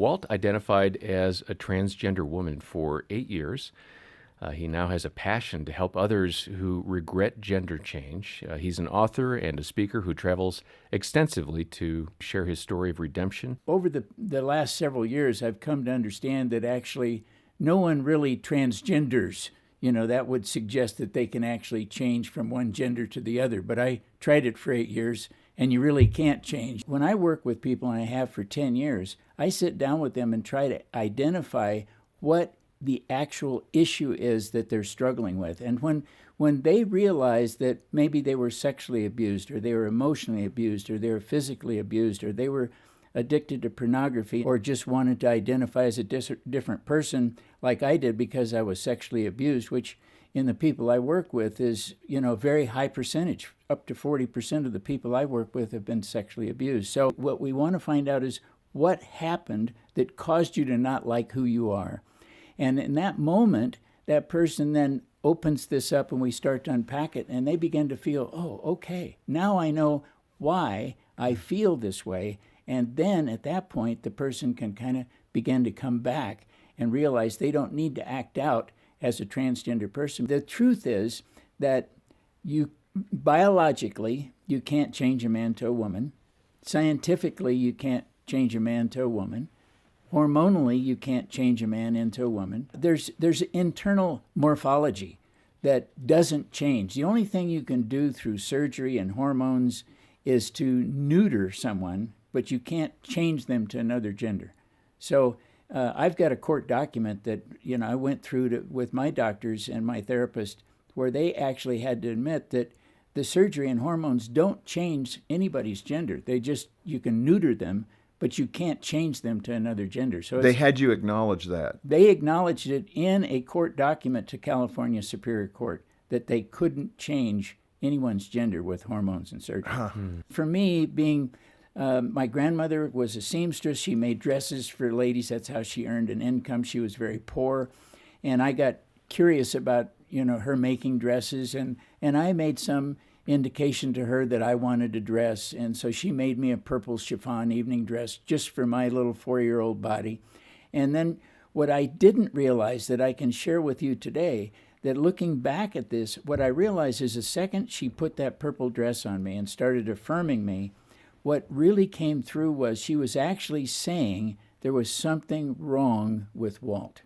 Walt identified as a transgender woman for 8 years. He now has a passion to help others who regret gender change. He's an author and a speaker who travels extensively to share his story of redemption. Over the last several years, I've come to understand that actually no one really transgenders. That would suggest that they can actually change from one gender to the other. But I tried it for 8 years, and you really can't change. When I work with people, and I have for 10 years, I sit down with them and try to identify what the actual issue is that they're struggling with. And when they realize that maybe they were sexually abused, or they were emotionally abused, or they were physically abused, or they were addicted to pornography, or just wanted to identify as a different person like I did because I was sexually abused, which in the people I work with is, a very high percentage. Up to 40% of the people I work with have been sexually abused. So what we want to find out is what happened that caused you to not like who you are. And in that moment, that person then opens this up and we start to unpack it, and they begin to feel, oh, okay, now I know why I feel this way. And then at that point, the person can kind of begin to come back and realize they don't need to act out as a transgender person. The truth is that biologically, you can't change a man to a woman. Scientifically, you can't change a man to a woman. Hormonally, you can't change a man into a woman. There's internal morphology that doesn't change. The only thing you can do through surgery and hormones is to neuter someone, but you can't change them to another gender. So I've got a court document that I went through with my doctors and my therapist, where they actually had to admit that the surgery and hormones don't change anybody's gender. You can neuter them, but you can't change them to another gender. So they had you acknowledge that. They acknowledged it in a court document to California Superior Court that they couldn't change anyone's gender with hormones and surgery. For me, being my grandmother was a seamstress. She made dresses for ladies. That's how she earned an income. She was very poor. And I got curious about, her making dresses. And I made some indication to her that I wanted to dress. And so she made me a purple chiffon evening dress just for my little 4-year-old body. And then what I didn't realize that I can share with you today, that looking back at this, what I realized is the second she put that purple dress on me and started affirming me, what really came through was she was actually saying there was something wrong with Walt.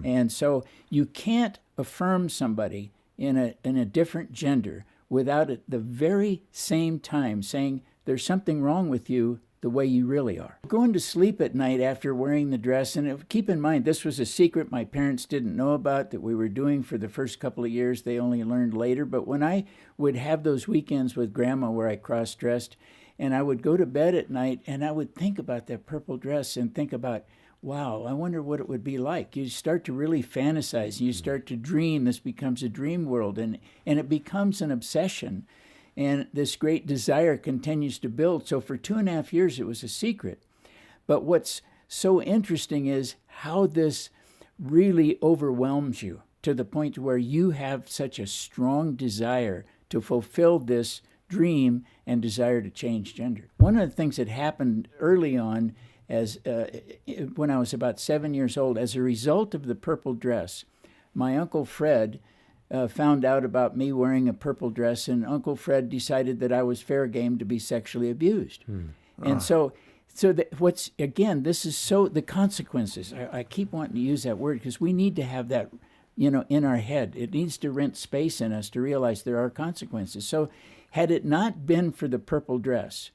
And so you can't affirm somebody in a different gender without at the very same time saying there's something wrong with you the way you really are. Going to sleep at night after wearing the dress, and keep in mind, this was a secret my parents didn't know about that we were doing for the first couple of years. They only learned later. But when I would have those weekends with Grandma where I cross-dressed, and I would go to bed at night, and I would think about that purple dress and think about, wow, I wonder what it would be like. You start to really fantasize. You start to dream. This becomes a dream world, and it becomes an obsession. And this great desire continues to build. So for 2.5 years, it was a secret. But what's so interesting is how this really overwhelms you to the point where you have such a strong desire to fulfill this dream and desire to change gender. One of the things that happened early on, as when I was about 7 years old, as a result of the purple dress, my Uncle Fred found out about me wearing a purple dress, and Uncle Fred decided that I was fair game to be sexually abused. And so this is so, the consequences, I keep wanting to use that word because we need to have that, in our head. It needs to rent space in us to realize there are consequences. So had it not been for the purple dress,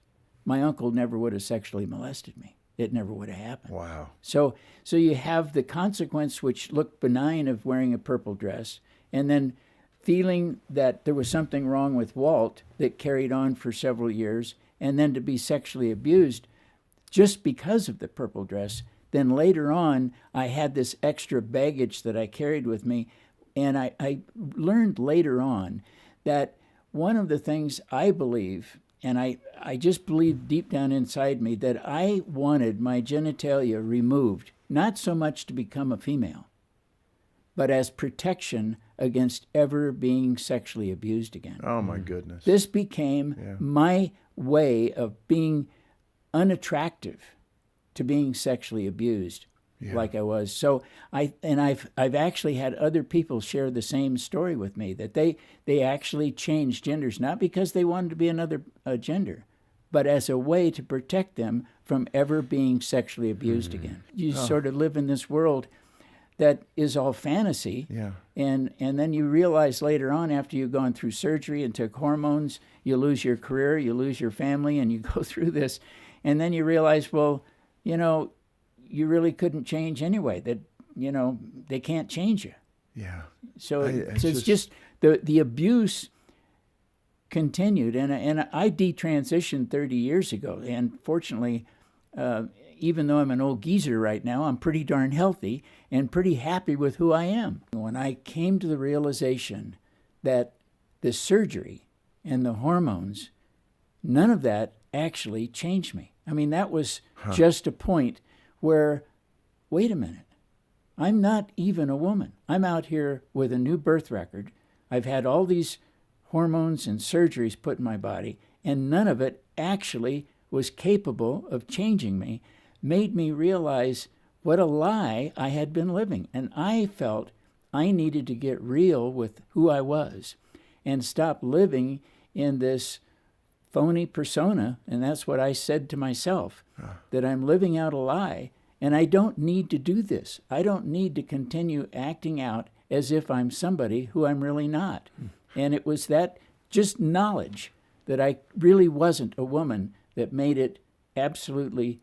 my uncle never would have sexually molested me. It never would have happened. Wow. So you have the consequence, which looked benign, of wearing a purple dress, and then feeling that there was something wrong with Walt that carried on for several years, and then to be sexually abused just because of the purple dress. Then later on, I had this extra baggage that I carried with me, and I learned later on that one of the things I believe, and I just believe deep down inside me, that I wanted my genitalia removed, not so much to become a female, but as protection against ever being sexually abused again. Oh, my goodness. This became my way of being unattractive to being sexually abused Yeah. like I was. So I've actually had other people share the same story with me, that they actually changed genders, not because they wanted to be another gender, but as a way to protect them from ever being sexually abused again. You sort of live in this world that is all fantasy. Yeah. And then you realize later on, after you've gone through surgery and took hormones, you lose your career, you lose your family, and you go through this. And then you realize, well, you know, you really couldn't change anyway, that, you know, they can't change you. Yeah. So it's it's just the abuse continued. And I detransitioned 30 years ago. And fortunately, even though I'm an old geezer right now, I'm pretty darn healthy and pretty happy with who I am. When I came to the realization that the surgery and the hormones, none of that actually changed me. I mean, that was just a point where, wait a minute, I'm not even a woman. I'm out here with a new birth record. I've had all these hormones and surgeries put in my body, and none of it actually was capable of changing me, made me realize what a lie I had been living. And I felt I needed to get real with who I was and stop living in this phony persona. And that's what I said to myself, that I'm living out a lie, and I don't need to do this. I don't need to continue acting out as if I'm somebody who I'm really not. And it was that just knowledge that I really wasn't a woman that made it absolutely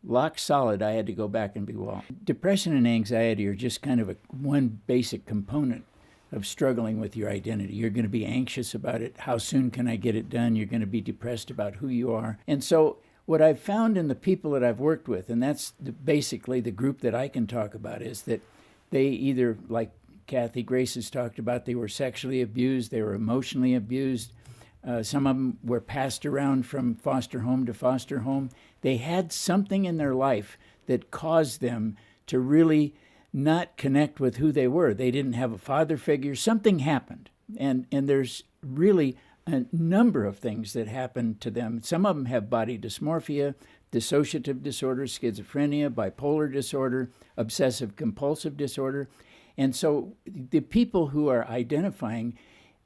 lock solid. I had to go back and be Walt. Depression and anxiety are just kind of one basic component of struggling with your identity. You're going to be anxious about it. How soon can I get it done? You're going to be depressed about who you are. And so what I've found in the people that I've worked with, and that's basically the group that I can talk about, is that they either, like Kathy Grace has talked about, they were sexually abused, they were emotionally abused. Some of them were passed around from foster home to foster home. They had something in their life that caused them to really not connect with who they were. They didn't have a father figure. Something happened. And there's really a number of things that happened to them. Some of them have body dysmorphia, dissociative disorder, schizophrenia, bipolar disorder, obsessive compulsive disorder. And so the people who are identifying,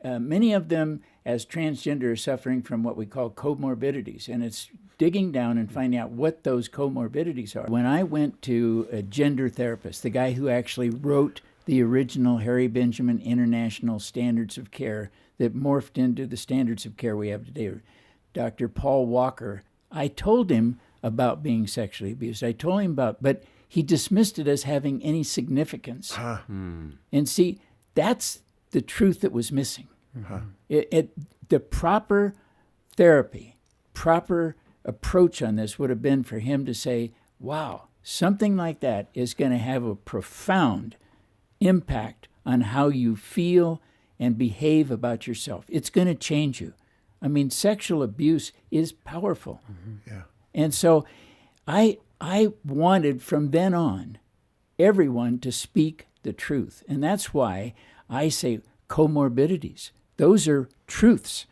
many of them as transgender, are suffering from what we call comorbidities. And it's digging down and finding out what those comorbidities are. When I went to a gender therapist, the guy who actually wrote the original Harry Benjamin International Standards of Care that morphed into the standards of care we have today, Dr. Paul Walker, I told him about being sexually abused. I told him but he dismissed it as having any significance. And see, that's the truth that was missing. The proper therapy, proper approach on this would have been for him to say, wow, something like that is going to have a profound impact on how you feel and behave about yourself. It's going to change you. I mean, sexual abuse is powerful. Yeah. And so I wanted from then on everyone to speak the truth. And that's why I say comorbidities. Those are truths.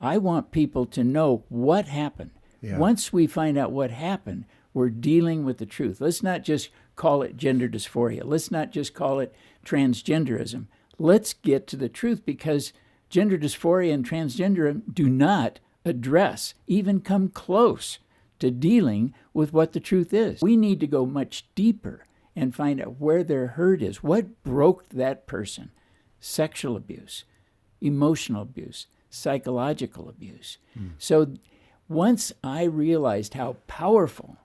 I want people to know what happened. Yeah. Once we find out what happened, we're dealing with the truth. Let's not just call it gender dysphoria. Let's not just call it transgenderism. Let's get to the truth, because gender dysphoria and transgenderism do not address, even come close to dealing with what the truth is. We need to go much deeper and find out where their hurt is. What broke that person? Sexual abuse, emotional abuse, psychological abuse. So once I realized how powerful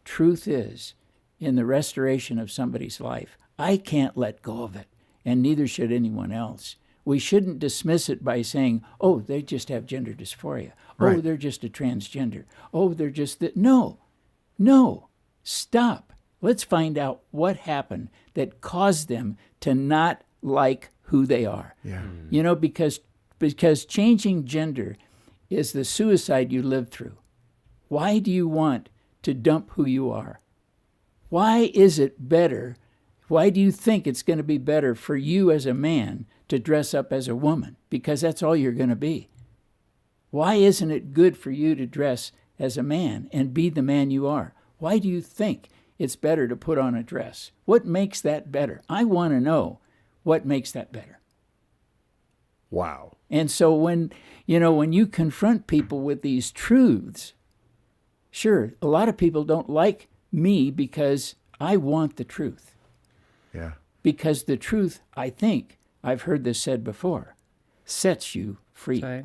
truth is in the restoration of somebody's life, I can't let go of it, and neither should anyone else. We shouldn't dismiss it by saying, oh, they just have gender dysphoria. Right. Oh, they're just a transgender. Oh, they're just that. No, stop. Let's find out what happened that caused them to not like who they are. Yeah. You know, because changing gender is the suicide you live through. Why do you want to dump who you are? Why is it better? Why do you think it's going to be better for you as a man to dress up as a woman? Because that's all you're going to be. Why isn't it good for you to dress as a man and be the man you are? Why do you think it's better to put on a dress? What makes that better? I want to know what makes that better. Wow. And so when you confront people with these truths, sure, a lot of people don't like me because I want the truth. Yeah. Because the truth, I think, I've heard this said before, sets you free. Right.